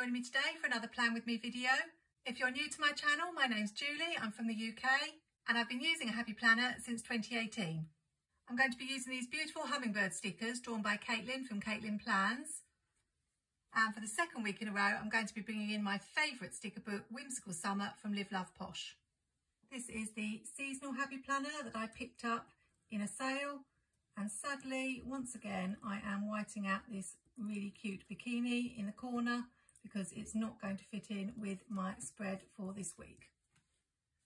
joining me today for another Plan With Me video. If you're new to my channel, my name's Julie, I'm from the UK and I've been using a Happy Planner since 2018. I'm going to be using these beautiful hummingbird stickers drawn by Katelyn from katelynplans. And for the second week in a row, I'm going to be bringing in my favourite sticker book, Whimsical Summer from liveloveposh. This is the seasonal Happy Planner that I picked up in a sale. And sadly, once again, I am whiting out this really cute bikini in the corner because it's not going to fit in with my spread for this week.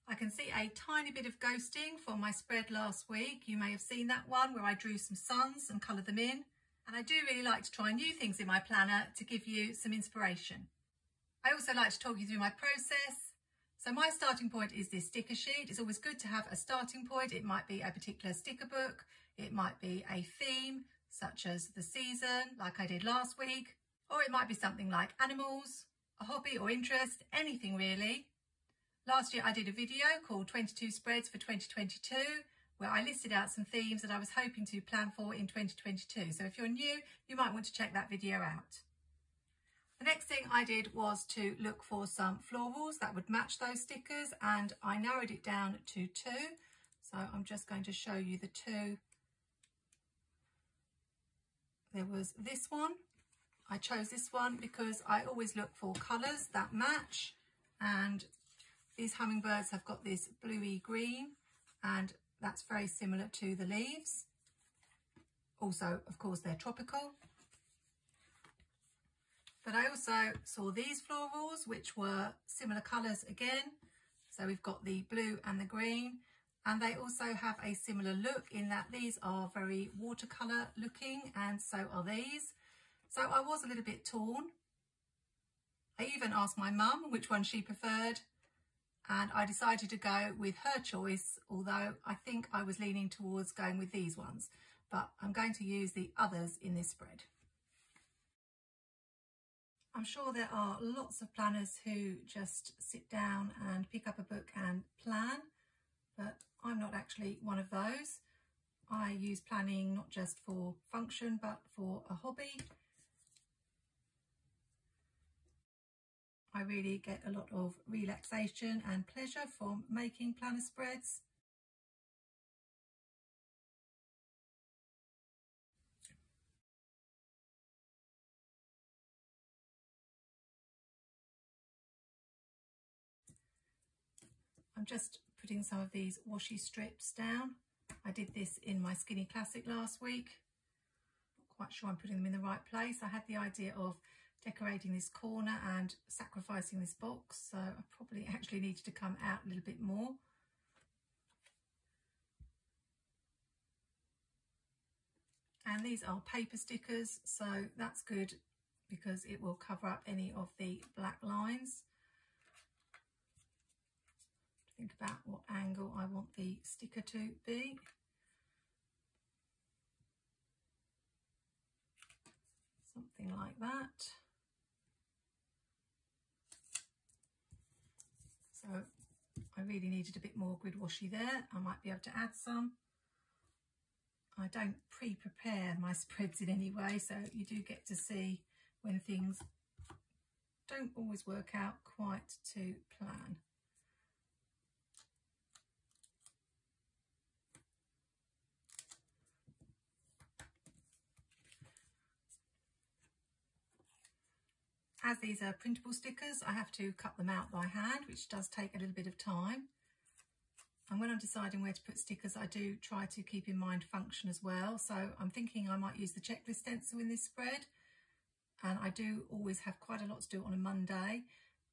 I can see a tiny bit of ghosting from my spread last week. You may have seen that one where I drew some suns and coloured them in. And I do really like to try new things in my planner to give you some inspiration. I also like to talk you through my process. So my starting point is this sticker sheet. It's always good to have a starting point. It might be a particular sticker book. It might be a theme, such as the season, like I did last week. Or it might be something like animals, a hobby or interest, anything really. Last year I did a video called 22 Spreads for 2022, where I listed out some themes that I was hoping to plan for in 2022. So if you're new, you might want to check that video out. The next thing I did was to look for some florals that would match those stickers, and I narrowed it down to two. So I'm just going to show you the two. There was this one. I chose this one because I always look for colours that match, and these hummingbirds have got this bluey green, and that's very similar to the leaves. Also, of course, they're tropical. But I also saw these florals, which were similar colours again. So we've got the blue and the green, and they also have a similar look in that these are very watercolour looking, and so are these. So I was a little bit torn. I even asked my mum which one she preferred, and I decided to go with her choice, although I think I was leaning towards going with these ones, but I'm going to use the others in this spread. I'm sure there are lots of planners who just sit down and pick up a book and plan, but I'm not actually one of those. I use planning not just for function, but for a hobby. I really get a lot of relaxation and pleasure from making planner spreads. I'm just putting some of these washi strips down. I did this in my Skinny Classic last week. Not quite sure I'm putting them in the right place. I had the idea of decorating this corner and sacrificing this box, so I probably actually needed to come out a little bit more. And these are paper stickers, so that's good because it will cover up any of the black lines. Think about what angle I want the sticker to be. Something like that. So I really needed a bit more grid washi there. I might be able to add some. I don't pre-prepare my spreads in any way, so you do get to see when things don't always work out quite to plan. As these are printable stickers, I have to cut them out by hand, which does take a little bit of time. And when I'm deciding where to put stickers, I do try to keep in mind function as well. So I'm thinking I might use the checklist stencil in this spread. And I do always have quite a lot to do on a Monday.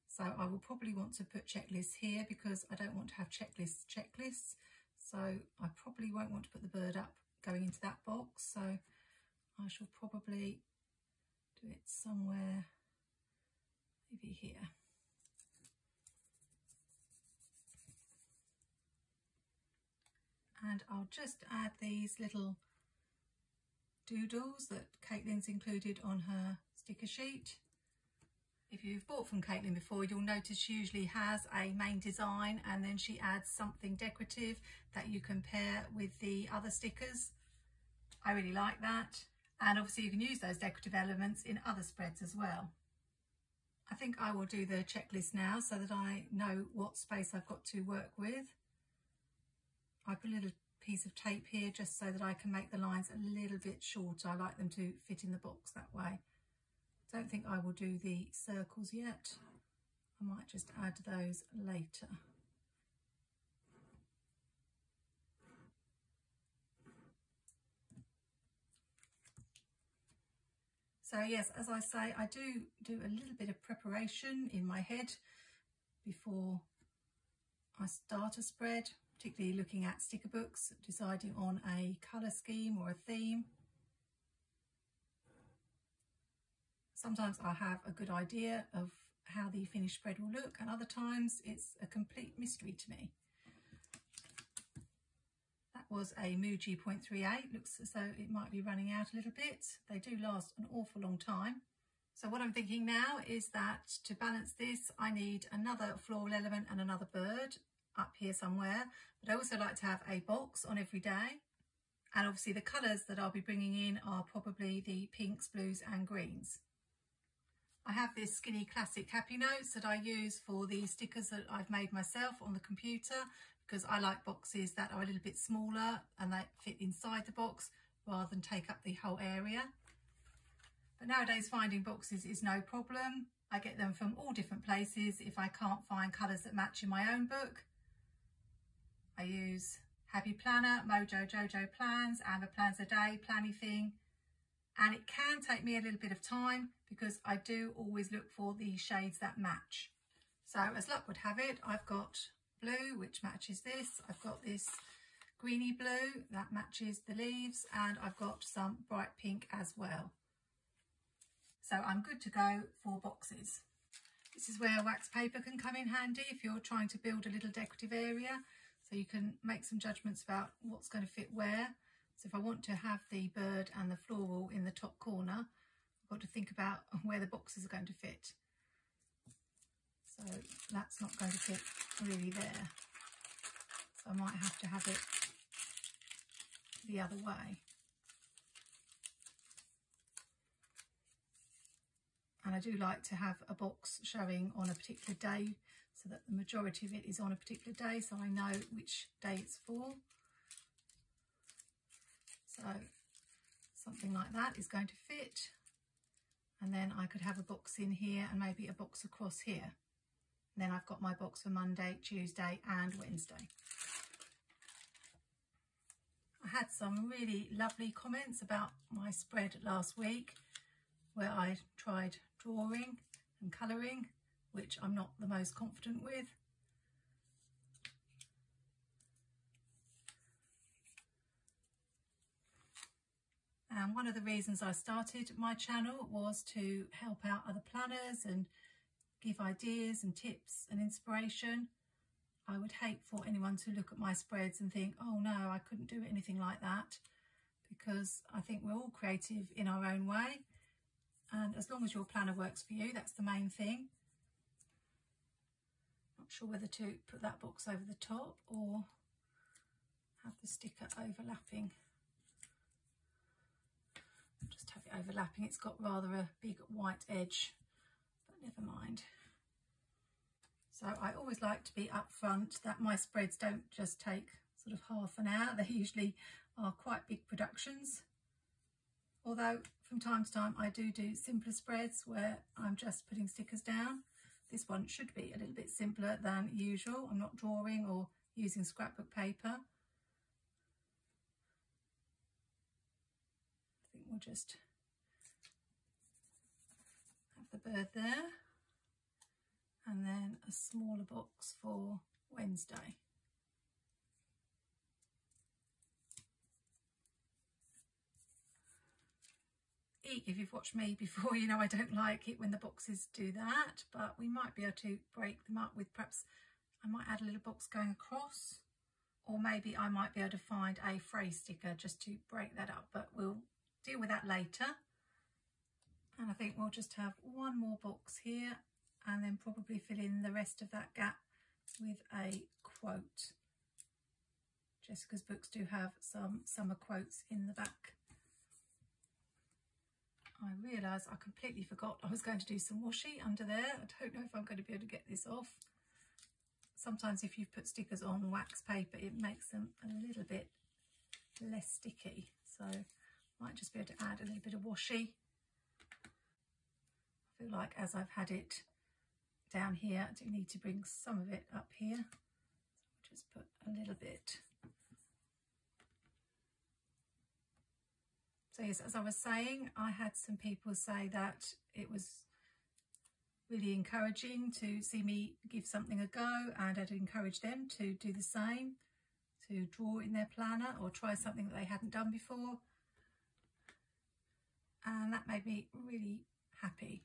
So I will probably want to put checklists here because I don't want to have checklists. So I probably won't want to put the bird up going into that box. So I shall probably do it somewhere. Maybe here. And I'll just add these little doodles that Katelyn's included on her sticker sheet. If you've bought from Katelyn before, you'll notice she usually has a main design and then she adds something decorative that you can pair with the other stickers. I really like that. And obviously you can use those decorative elements in other spreads as well. I think I will do the checklist now so that I know what space I've got to work with. I put a little piece of tape here just so that I can make the lines a little bit shorter. I like them to fit in the box that way. Don't think I will do the circles yet. I might just add those later. So yes, as I say, I do a little bit of preparation in my head before I start a spread, particularly looking at sticker books, deciding on a colour scheme or a theme. Sometimes I have a good idea of how the finished spread will look, and other times it's a complete mystery to me. That was a Muji 0.38, looks as though it might be running out a little bit. They do last an awful long time. So what I'm thinking now is that to balance this, I need another floral element and another bird up here somewhere, but I also like to have a box on every day. And obviously the colours that I'll be bringing in are probably the pinks, blues and greens. I have this Skinny Classic Happy Notes that I use for the stickers that I've made myself on the computer, because I like boxes that are a little bit smaller and they fit inside the box rather than take up the whole area. But nowadays finding boxes is no problem. I get them from all different places if I can't find colours that match in my own book. I use Happy Planner, Mojo Jojo Plans, Amber Plans a Day, Plannything. And it can take me a little bit of time because I do always look for the shades that match. So as luck would have it, I've got blue, which matches this. I've got this greeny blue that matches the leaves, and I've got some bright pink as well. So I'm good to go for boxes. This is where wax paper can come in handy if you're trying to build a little decorative area, so you can make some judgments about what's going to fit where. So if I want to have the bird and the floral in the top corner, I've got to think about where the boxes are going to fit. So that's not going to fit really there. So I might have to have it the other way. And I do like to have a box showing on a particular day so that the majority of it is on a particular day, so I know which day it's for. So something like that is going to fit. And then I could have a box in here and maybe a box across here. And then I've got my box for Monday, Tuesday and Wednesday. I had some really lovely comments about my spread last week where I tried drawing and colouring, which I'm not the most confident with. And one of the reasons I started my channel was to help out other planners and give ideas and tips and inspiration. I would hate for anyone to look at my spreads and think, oh no, I couldn't do anything like that, because I think we're all creative in our own way. And as long as your planner works for you, that's the main thing. Not sure whether to put that box over the top or have the sticker overlapping. Just have it overlapping. It's got rather a big white edge, but never mind. So I always like to be upfront that my spreads don't just take sort of half an hour. They usually are quite big productions. Although from time to time I do simpler spreads where I'm just putting stickers down. This one should be a little bit simpler than usual. I'm not drawing or using scrapbook paper. I think we'll just have the bird there, and then a smaller box for Wednesday. If you've watched me before, you know I don't like it when the boxes do that, but we might be able to break them up with, perhaps I might add a little box going across, or maybe I might be able to find a phrase sticker just to break that up, but we'll deal with that later. And I think we'll just have one more box here and then probably fill in the rest of that gap with a quote. Jessica's books do have some summer quotes in the back. I realised I completely forgot I was going to do some washi under there. I don't know if I'm going to be able to get this off. Sometimes if you've put stickers on wax paper, it makes them a little bit less sticky. So I might just be able to add a little bit of washi. I feel like as I've had it down here, I do need to bring some of it up here. So just put a little bit. So yes, as I was saying, I had some people say that it was really encouraging to see me give something a go, and I'd encourage them to do the same, to draw in their planner or try something that they hadn't done before. And that made me really happy.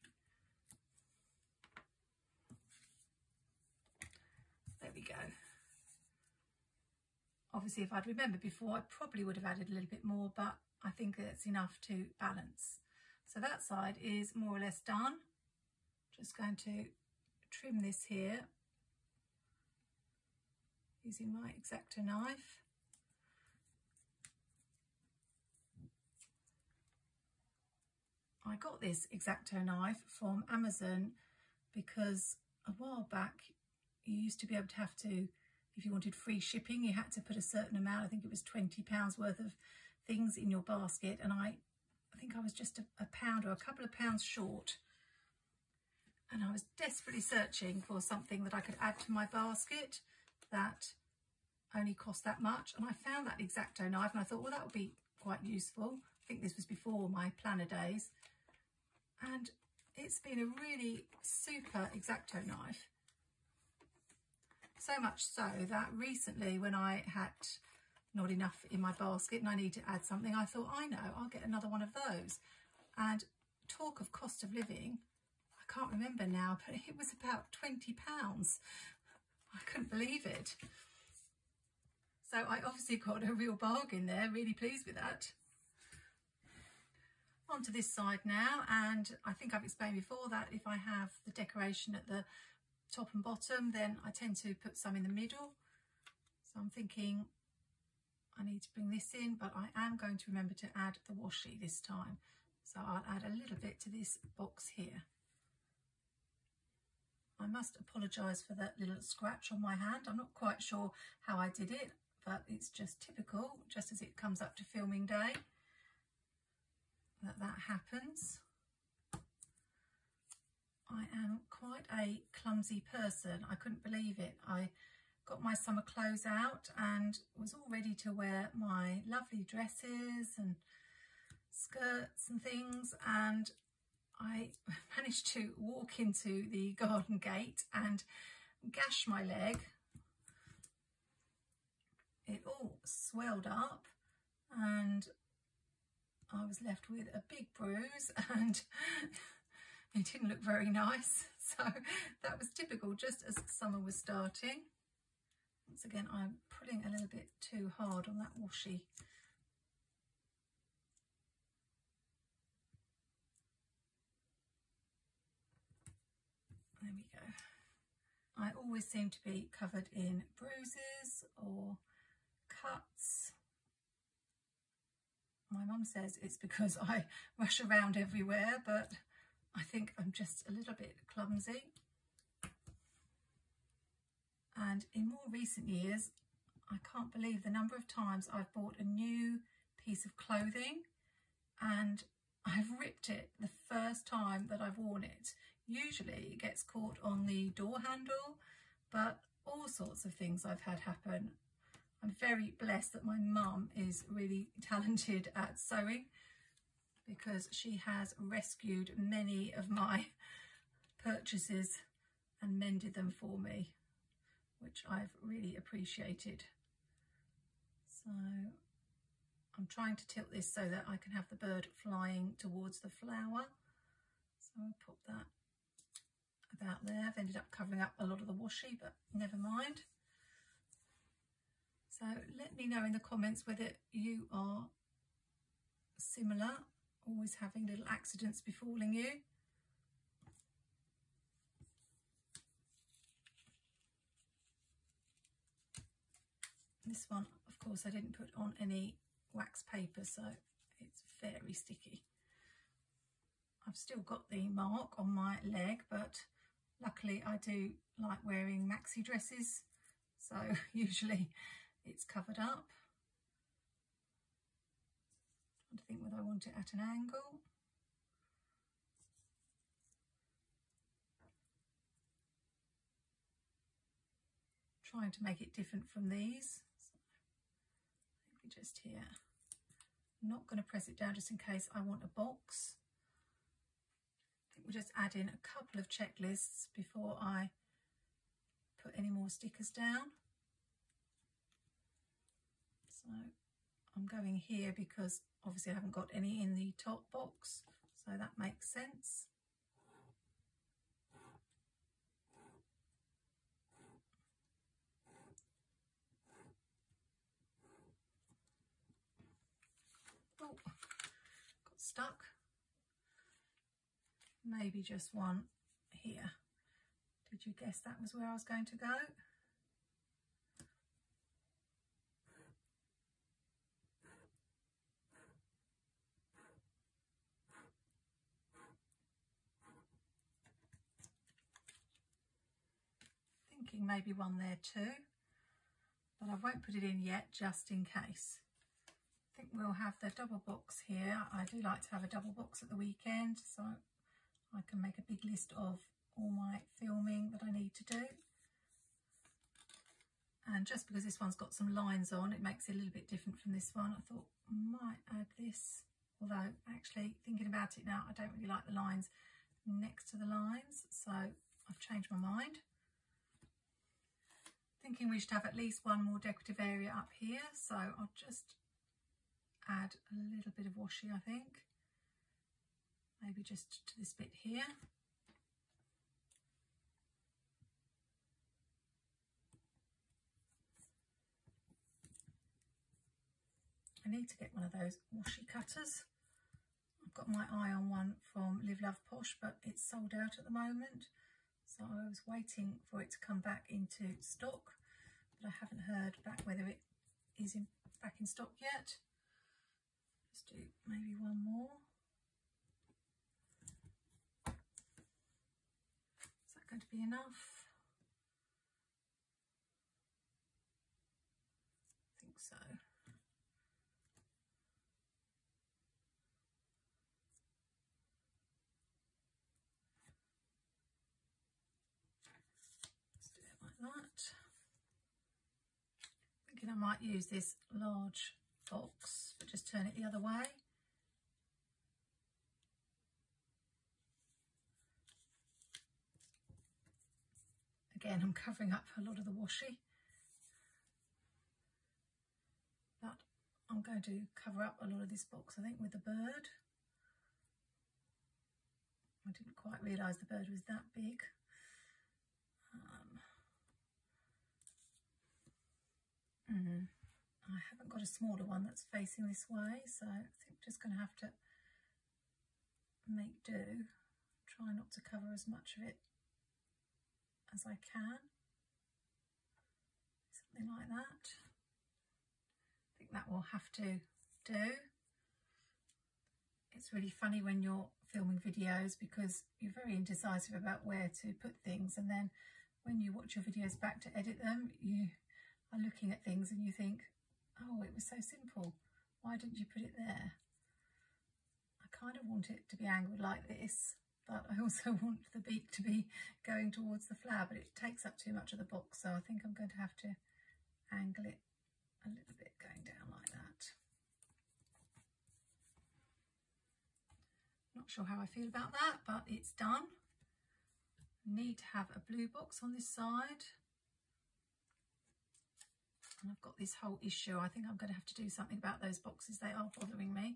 There we go. Obviously, if I'd remembered before, I probably would have added a little bit more, but I think that's enough to balance. So that side is more or less done. Just going to trim this here using my X-Acto knife. I got this X-Acto knife from Amazon because a while back you used to be able to have to, if you wanted free shipping, you had to put a certain amount, I think it was £20 worth of things in your basket, and I think I was just a pound or a couple of pounds short, and I was desperately searching for something that I could add to my basket that only cost that much, and I found that X-Acto knife, and I thought, well, that would be quite useful. I think this was before my planner days, and it's been a really super X-Acto knife. So much so that recently, when I had not enough in my basket and I need to add something, I thought, I know, I'll get another one of those. And talk of cost of living, I can't remember now, but it was about £20. I couldn't believe it. So I obviously got a real bargain there, really pleased with that. Onto this side now, and I think I've explained before that if I have the decoration at the top and bottom, then I tend to put some in the middle. So I'm thinking I need to bring this in, but I am going to remember to add the washi this time. So I'll add a little bit to this box here. I must apologise for that little scratch on my hand. I'm not quite sure how I did it, but it's just typical, just as it comes up to filming day, that happens. I am quite a clumsy person. I couldn't believe it. I got my summer clothes out and was all ready to wear my lovely dresses and skirts and things, and I managed to walk into the garden gate and gash my leg. It all swelled up and I was left with a big bruise, and it didn't look very nice. So that was typical, just as summer was starting. Once again, I'm pulling a little bit too hard on that washi. There we go. I always seem to be covered in bruises or cuts. My mum says it's because I rush around everywhere, but I think I'm just a little bit clumsy. And in more recent years, I can't believe the number of times I've bought a new piece of clothing and I've ripped it the first time that I've worn it. Usually it gets caught on the door handle, but all sorts of things I've had happen. I'm very blessed that my mum is really talented at sewing, because she has rescued many of my purchases and mended them for me, which I've really appreciated. So I'm trying to tilt this so that I can have the bird flying towards the flower. So I'll put that about there. I've ended up covering up a lot of the washi, but never mind. So let me know in the comments whether you are similar, always having little accidents befalling you. This one, of course, I didn't put on any wax paper, so it's very sticky. I've still got the mark on my leg, but luckily I do like wearing maxi dresses, so usually it's covered up. I'm trying to think whether I want it at an angle. Trying to make it different from these. So maybe just here. I'm not going to press it down just in case I want a box. I think we'll just add in a couple of checklists before I put any more stickers down. So I'm going here because obviously I haven't got any in the top box, so that makes sense. Oh, got stuck. Maybe just one here. Did you guess that was where I was going to go? Thinking maybe one there too, but I won't put it in yet just in case. I think we'll have the double box here. I do like to have a double box at the weekend, so I can make a big list of all my filming that I need to do. And just because this one's got some lines on, it makes it a little bit different from this one. I thought I might add this, although actually thinking about it now, I don't really like the lines next to the lines, so I've changed my mind. Thinking we should have at least one more decorative area up here, so I'll just add a little bit of washi, I think. Maybe just to this bit here. I need to get one of those washi cutters. I've got my eye on one from Liveloveposh, but it's sold out at the moment. So I was waiting for it to come back into stock, but I haven't heard back whether it is back in stock yet. Let's do maybe one more. Is that going to be enough? I think so. Let's do it like that. Thinking I might use this large box, but just turn it the other way. Again, I'm covering up a lot of the washi, but I'm going to cover up a lot of this box, I think, with the bird. I didn't quite realise the bird was that big. I haven't got a smaller one that's facing this way, so I think I'm just going to have to make do. Try not to cover as much of it as I can. Something like that. I think that will have to do. It's really funny when you're filming videos because you're very indecisive about where to put things, and then when you watch your videos back to edit them, you are looking at things and you think, oh, it was so simple, why didn't you put it there? I kind of want it to be angled like this, but I also want the beak to be going towards the flower, but it takes up too much of the box, so I think I'm going to have to angle it a little bit going down like that. Not sure how I feel about that, but it's done. Need to have a blue box on this side. And I've got this whole issue. I think I'm going to have to do something about those boxes. They are bothering me.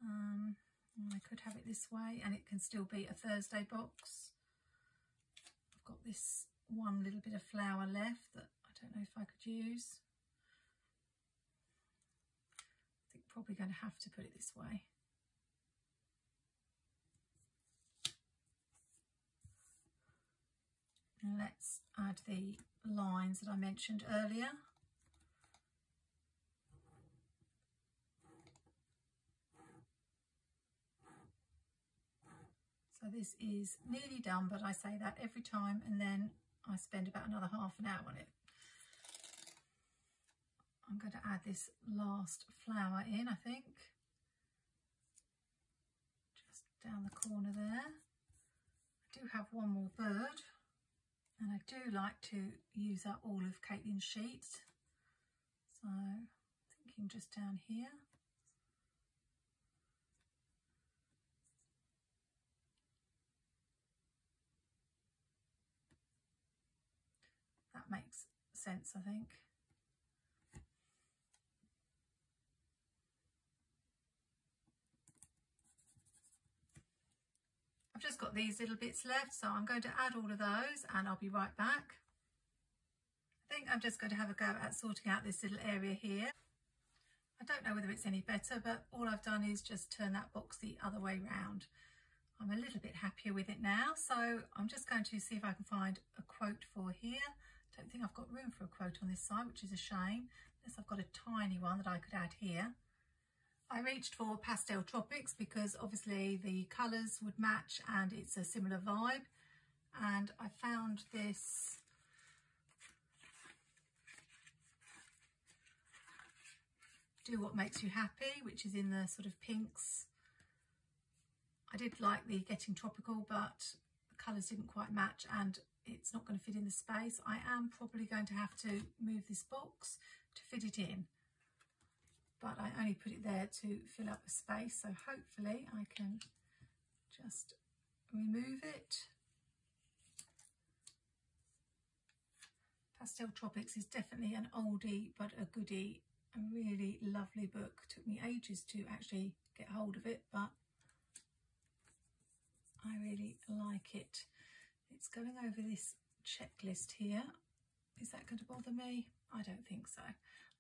I could have it this way and it can still be a Thursday box. I've got this one little bit of flower left that I don't know if I could use. I think probably going to have to put it this way. And let's add the lines that I mentioned earlier. So this is nearly done, but I say that every time and then I spend about another half an hour on it. I'm going to add this last flower in, I think. Just down the corner there. I do have one more bird, and I do like to use up all of Katelyn's sheets. So thinking just down here. That makes sense, I think. I've just got these little bits left, so I'm going to add all of those and I'll be right back. I think I'm just going to have a go at sorting out this little area here. I don't know whether it's any better, but all I've done is just turn that box the other way round. I'm a little bit happier with it now, so I'm just going to see if I can find a quote for here. I don't think I've got room for a quote on this side, which is a shame, unless I've got a tiny one that I could add here. I reached for Pastel Tropics because obviously the colours would match and it's a similar vibe, and I found this Do What Makes You Happy, which is in the sort of pinks. I did like the Getting Tropical, but the colours didn't quite match and it's not going to fit in the space. I am probably going to have to move this box to fit it in, but I only put it there to fill up a space, so hopefully I can just remove it. Pastel Tropics is definitely an oldie but a goodie, a really lovely book. Took me ages to actually get hold of it, but I really like it. It's going over this checklist here. Is that going to bother me? I don't think so. I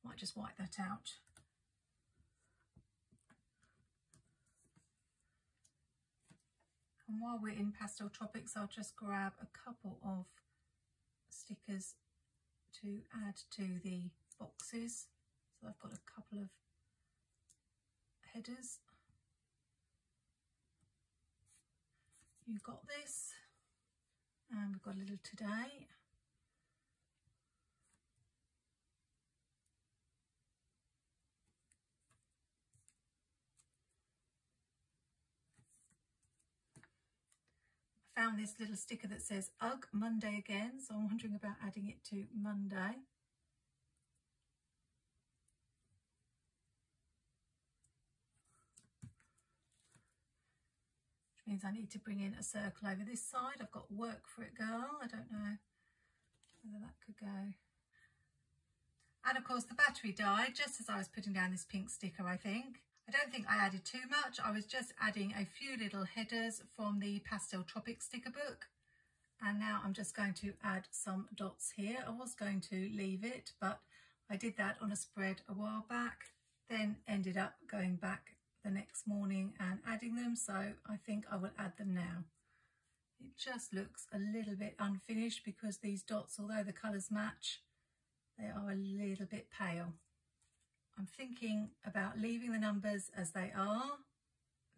might just wipe that out. And while we're in Pastel Tropics, I'll just grab a couple of stickers to add to the boxes. So I've got a couple of headers. You got this. And we've got a little today. I found this little sticker that says Ugh, Monday again, so I'm wondering about adding it to Monday. Which means I need to bring in a circle over this side. I've got work for it, girl. I don't know whether that could go. And of course the battery died just as I was putting down this pink sticker, I think. I don't think I added too much. I was just adding a few little headers from the Pastel Tropics sticker book. And now I'm just going to add some dots here. I was going to leave it, but I did that on a spread a while back, then ended up going back the next morning and adding them. So I think I will add them now. It just looks a little bit unfinished because these dots, although the colours match, they are a little bit pale. I'm thinking about leaving the numbers as they are.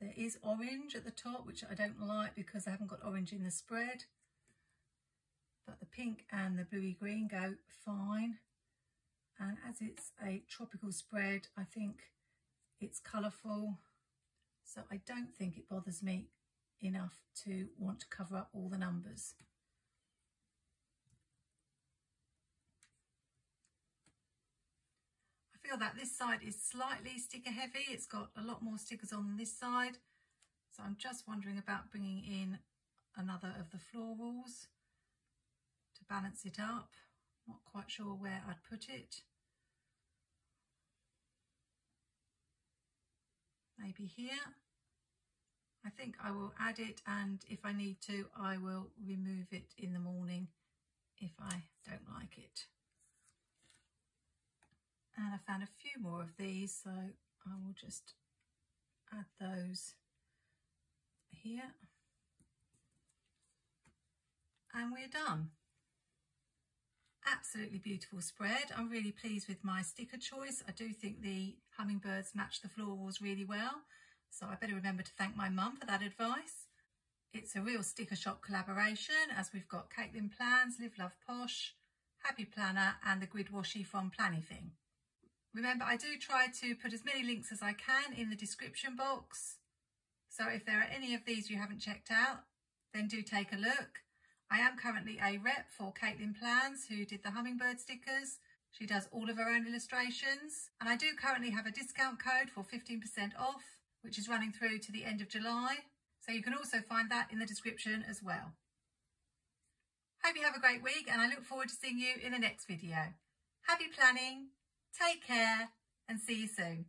There is orange at the top, which I don't like because I haven't got orange in the spread. But the pink and the bluey green go fine. And as it's a tropical spread, I think it's colourful. So I don't think it bothers me enough to want to cover up all the numbers. I feel that this side is slightly sticker heavy. It's got a lot more stickers on this side, so I'm just wondering about bringing in another of the florals to balance it up. Not quite sure where I'd put it. Maybe here. I think I will add it, and if I need to I will remove it in the morning if I don't like it. And I found a few more of these, so I will just add those here. And we're done. Absolutely beautiful spread. I'm really pleased with my sticker choice. I do think the hummingbirds match the florals really well, so I better remember to thank my mum for that advice. It's a real sticker shop collaboration, as we've got Katelyn Plans, Liveloveposh, Happy Planner and the grid washi from planwithme. Remember, I do try to put as many links as I can in the description box. So if there are any of these you haven't checked out, then do take a look. I am currently a rep for Katelyn Plans, who did the hummingbird stickers. She does all of her own illustrations. And I do currently have a discount code for 15% off, which is running through to the end of July. So you can also find that in the description as well. Hope you have a great week, and I look forward to seeing you in the next video. Happy planning, take care, and see you soon.